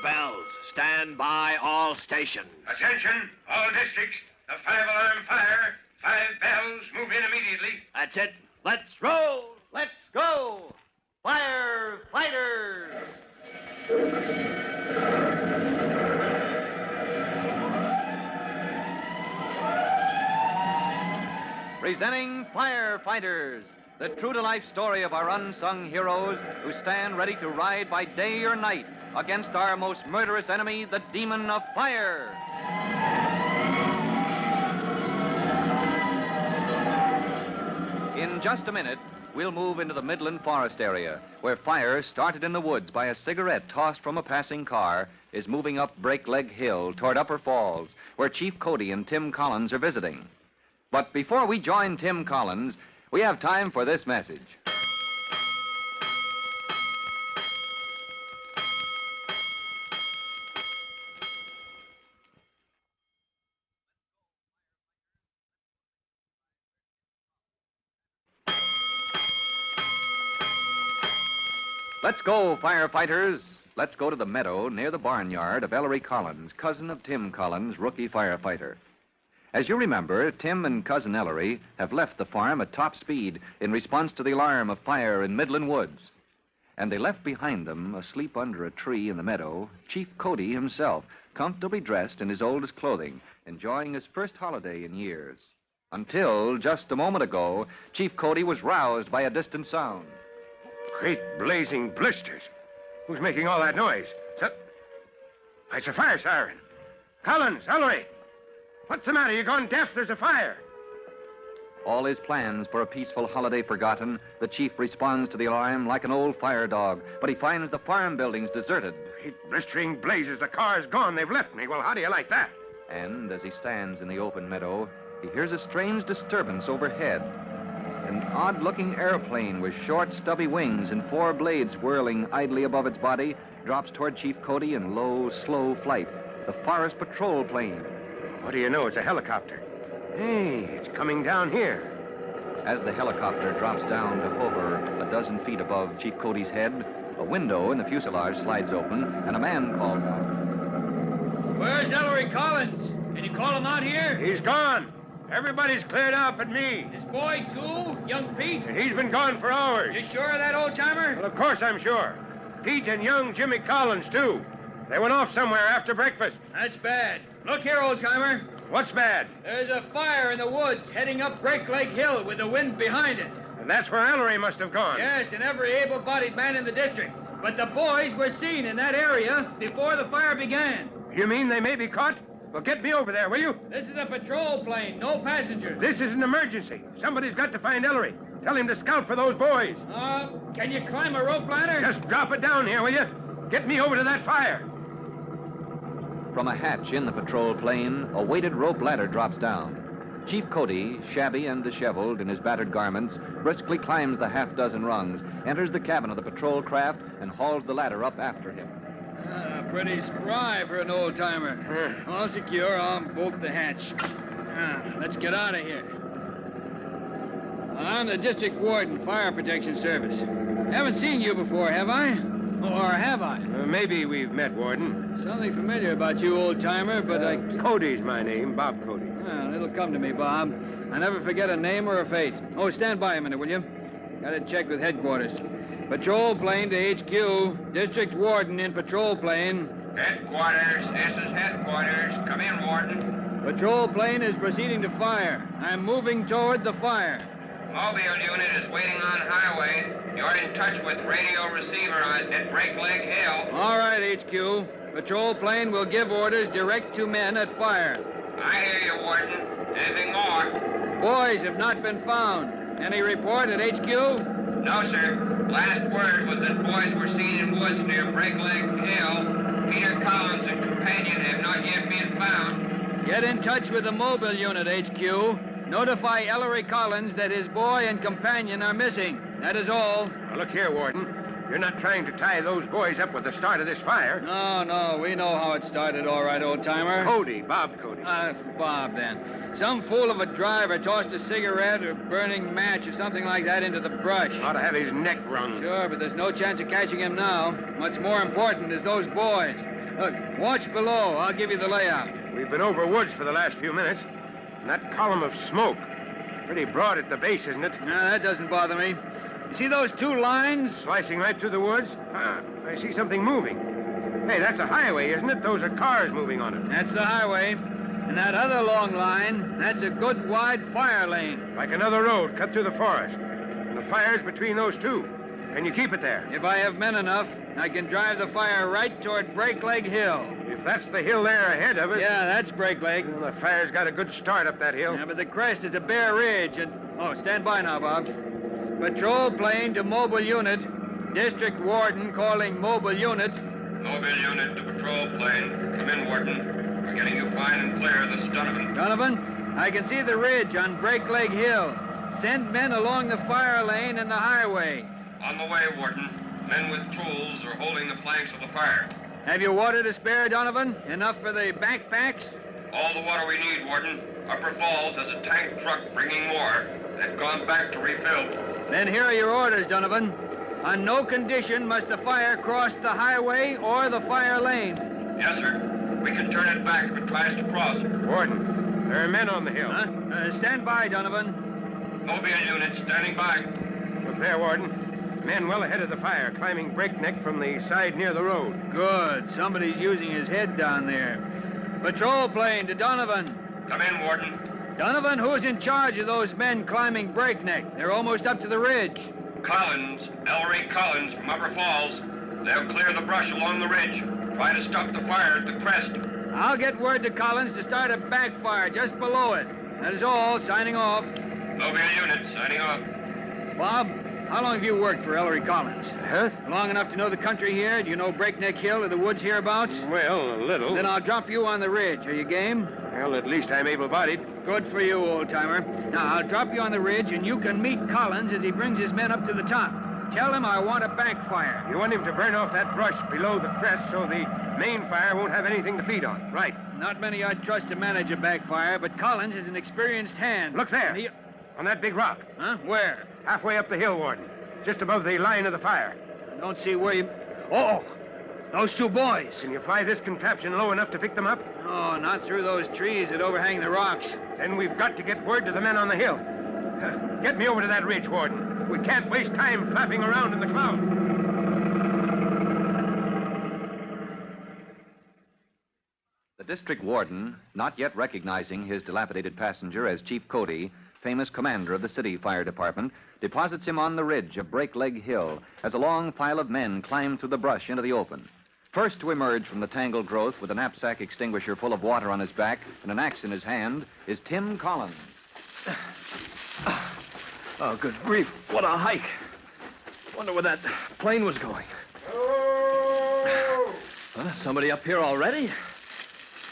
bells. Stand by all stations. Attention, all districts. The 5-alarm fire. 5 bells. Move in immediately. That's it. Let's roll. Let's go. Firefighters. Presenting Firefighters, the true-to-life story of our unsung heroes who stand ready to ride by day or night against our most murderous enemy, the demon of fire. In just a minute, we'll move into the Midland Forest area, where fire, started in the woods by a cigarette tossed from a passing car, is moving up Break Leg Hill toward Upper Falls, where Chief Cody and Tim Collins are visiting. But before we join Tim Collins, we have time for this message. Let's go, firefighters. Let's go to the meadow near the barnyard of Ellery Collins, cousin of Tim Collins, rookie firefighter. As you remember, Tim and Cousin Ellery have left the farm at top speed in response to the alarm of fire in Midland Woods. And they left behind them, asleep under a tree in the meadow, Chief Cody himself, comfortably dressed in his oldest clothing, enjoying his first holiday in years. Until, just a moment ago, Chief Cody was roused by a distant sound. Great blazing blisters. Who's making all that noise? It's a fire siren. Collins, Ellery. What's the matter? You gone deaf? There's a fire. All his plans for a peaceful holiday forgotten, the chief responds to the alarm like an old fire dog, but he finds the farm buildings deserted. Great blistering blazes. The car's gone. They've left me. Well, how do you like that? And as he stands in the open meadow, he hears a strange disturbance overhead. An odd-looking airplane with short, stubby wings and 4 blades whirling idly above its body drops toward Chief Cody in low, slow flight. The Forest Patrol plane. What do you know? It's a helicopter. Hey, it's coming down here. As the helicopter drops down to hover a dozen feet above Chief Cody's head, a window in the fuselage slides open, and a man calls out. Where's Ellery Collins? Can you call him out here? He's gone. Everybody's cleared out but me. This boy, too? Young Pete? He's been gone for hours. You sure of that, old-timer? Well, of course I'm sure. Pete and young Jimmy Collins, too. They went off somewhere after breakfast. That's bad. Look here, old-timer. What's bad? There's a fire in the woods heading up Break Leg Hill with the wind behind it. And that's where Ellery must have gone. Yes, and every able-bodied man in the district. But the boys were seen in that area before the fire began. You mean they may be caught? Well, get me over there, will you? This is a patrol plane, no passengers. This is an emergency. Somebody's got to find Ellery. Tell him to scout for those boys. Can you climb a rope ladder? Just drop it down here, will you? Get me over to that fire. From a hatch in the patrol plane, a weighted rope ladder drops down. Chief Cody, shabby and disheveled in his battered garments, briskly climbs the half-dozen rungs, enters the cabin of the patrol craft, and hauls the ladder up after him. Pretty spry for an old-timer. All secure. I'll bolt the hatch. Let's get out of here. I'm the district warden, Fire Protection Service. Haven't seen you before, have I? Or have I? Maybe we've met, Warden. Something familiar about you, old-timer, but Cody's my name, Bob Cody. Well, it'll come to me, Bob. I never forget a name or a face. Oh, stand by a minute, will you? Got to check with headquarters. Patrol plane to HQ. District warden in patrol plane. Headquarters. This is headquarters. Come in, Warden. Patrol plane is proceeding to fire. I'm moving toward the fire. Mobile unit is waiting on highway. You're in touch with radio receiver at Break Leg Hill. All right, HQ. Patrol plane will give orders direct to men at fire. I hear you, Warden. Anything more? Boys have not been found. Any report at HQ? No, sir. Last word was that boys were seen in woods near Break Leg Hill. Peter Collins and companion have not yet been found. Get in touch with the mobile unit, HQ. Notify Ellery Collins that his boy and companion are missing. That is all. Now, look here, Warden. You're not trying to tie those boys up with the start of this fire. No, we know how it started, all right, old-timer. Cody, Bob Cody. Bob, then. Some fool of a driver tossed a cigarette or burning match or something like that into the brush. Ought to have his neck wrung. Sure, but there's no chance of catching him now. What's more important is those boys. Look, watch below. I'll give you the layout. We've been over woods for the last few minutes. And that column of smoke, pretty broad at the base, isn't it? No, that doesn't bother me. You see those two lines? Slicing right through the woods? I see something moving. Hey, that's a highway, isn't it? Those are cars moving on it. That's the highway. And that other long line, that's a good wide fire lane. Like another road cut through the forest. And the fire's between those two. Can you keep it there? If I have men enough, I can drive the fire right toward Break Leg Hill. If that's the hill there ahead of us... Yeah, that's Break Leg. Well, the fire's got a good start up that hill. Yeah, but the crest is a bare ridge and... Oh, stand by now, Bob. Patrol plane to mobile unit. District warden calling mobile unit. Mobile unit to patrol plane. Come in, Warden. We're getting you fine and clear. This is Donovan. Donovan, I can see the ridge on Break Leg Hill. Send men along the fire lane and the highway. On the way, Warden. Men with tools are holding the flanks of the fire. Have you water to spare, Donovan? Enough for the backpacks? All the water we need, Warden. Upper Falls has a tank truck bringing more. They've gone back to refill. Then here are your orders, Donovan. On no condition must the fire cross the highway or the fire lane. Yes, sir. We can turn it back if it tries to cross. Warden, there are men on the hill. Huh? Stand by, Donovan. Mobile unit standing by. Look there, Warden. Men well ahead of the fire, climbing breakneck from the side near the road. Good. Somebody's using his head down there. Patrol plane to Donovan. Come in, Warden. Donovan, who's in charge of those men climbing breakneck? They're almost up to the ridge. Collins, Ellery Collins from Upper Falls. They'll clear the brush along the ridge. Try to stop the fire at the crest. I'll get word to Collins to start a backfire just below it. That is all. Signing off. Mobile unit signing off. Bob, how long have you worked for Ellery Collins? Huh? Long enough to know the country here? Do you know Breakneck Hill or the woods hereabouts? Well, a little. Then I'll drop you on the ridge. Are you game? Well, at least I'm able-bodied. Good for you, old-timer. Now, I'll drop you on the ridge, and you can meet Collins as he brings his men up to the top. Tell him I want a backfire. You want him to burn off that brush below the crest so the main fire won't have anything to feed on. Right. Not many I'd trust to manage a backfire, but Collins is an experienced hand. Look there. And he... On that big rock. Huh? Where? Halfway up the hill, Warden. Just above the line of the fire. I don't see where you... Oh! Those two boys. Can you fly this contraption low enough to pick them up? Oh, not through those trees that overhang the rocks. Then we've got to get word to the men on the hill. Get me over to that ridge, Warden. We can't waste time flapping around in the clouds. The district warden, not yet recognizing his dilapidated passenger as Chief Cody, famous commander of the city fire department, deposits him on the ridge of Break Leg Hill as a long file of men climb through the brush into the open. First to emerge from the tangled growth with a knapsack extinguisher full of water on his back and an axe in his hand is Tim Collins. Oh, good grief. What a hike. Wonder where that plane was going. Hello! Huh? Somebody up here already?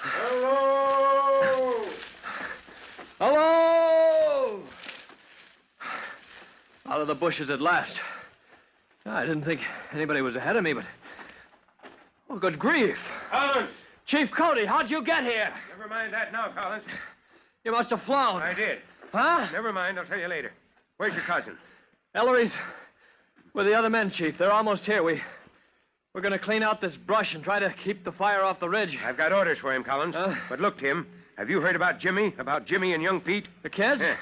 Hello! Hello! Out of the bushes at last. I didn't think anybody was ahead of me, but... Oh, good grief. Collins! Chief Cody, how'd you get here? Never mind that now, Collins. You must have flown. I did. Huh? Never mind, I'll tell you later. Where's your cousin? Ellery's with the other men, Chief. They're almost here. We're going to clean out this brush and try to keep the fire off the ridge. I've got orders for him, Collins. But look, Tim, have you heard about Jimmy? About Jimmy and young Pete? The kids? Yeah.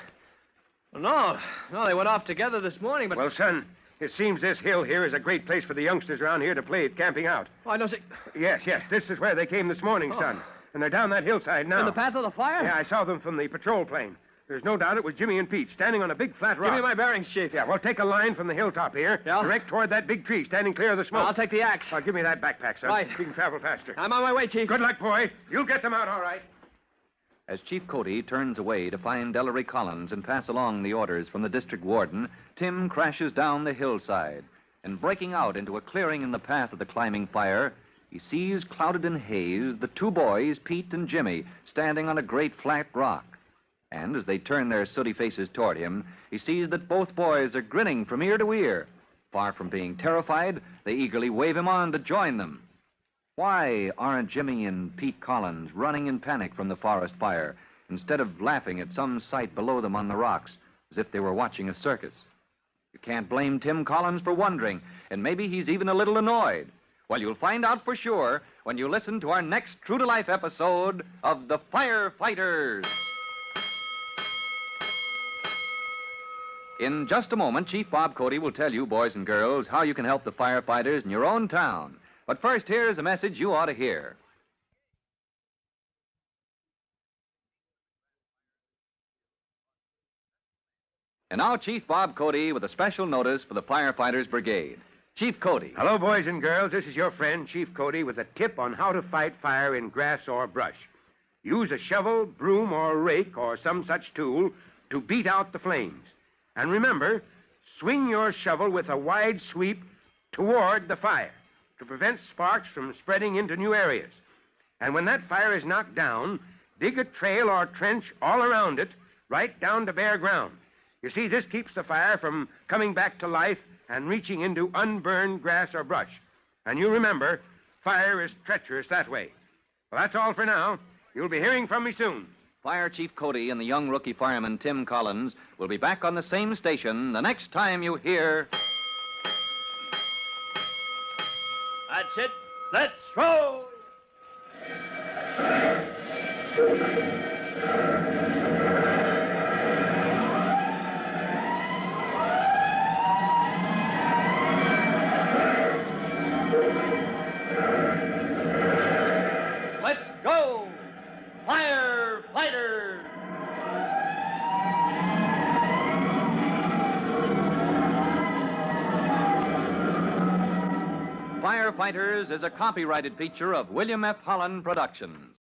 Well, no, they went off together this morning, but... Well, son, it seems this hill here is a great place for the youngsters around here to play at camping out. Oh, I don't see... Yes, this is where they came this morning, son. And they're down that hillside now. In the path of the fire? Yeah, I saw them from the patrol plane. There's no doubt it was Jimmy and Pete standing on a big flat rock. Give me my bearings, Chief. Yeah, well, take a line from the hilltop here. Yeah? Direct toward that big tree standing clear of the smoke. I'll take the axe. Give me that backpack, son. Right. We can travel faster. I'm on my way, Chief. Good luck, boy. You'll get them out all right. As Chief Cody turns away to find Ellery Collins and pass along the orders from the district warden, Tim crashes down the hillside. And breaking out into a clearing in the path of the climbing fire, he sees, clouded in haze, the two boys, Pete and Jimmy, standing on a great flat rock. And as they turn their sooty faces toward him, he sees that both boys are grinning from ear to ear. Far from being terrified, they eagerly wave him on to join them. Why aren't Jimmy and Pete Collins running in panic from the forest fire instead of laughing at some sight below them on the rocks as if they were watching a circus? You can't blame Tim Collins for wondering, and maybe he's even a little annoyed. Well, you'll find out for sure when you listen to our next true-to-life episode of The Firefighters. In just a moment, Chief Bob Cody will tell you, boys and girls, how you can help the firefighters in your own town. But first, here's a message you ought to hear. And now, Chief Bob Cody with a special notice for the Firefighters Brigade. Chief Cody. Hello, boys and girls. This is your friend, Chief Cody, with a tip on how to fight fire in grass or brush. Use a shovel, broom, or rake, or some such tool to beat out the flames. And remember, swing your shovel with a wide sweep toward the fire to prevent sparks from spreading into new areas. And when that fire is knocked down, dig a trail or trench all around it, right down to bare ground. You see, this keeps the fire from coming back to life and reaching into unburned grass or brush. And you remember, fire is treacherous that way. Well, that's all for now. You'll be hearing from me soon. Fire Chief Cody and the young rookie fireman Tim Collins will be back on the same station the next time you hear... That's it. Let's roll. Let's go. Firefighters. Firefighters is a copyrighted feature of William F. Holland Productions.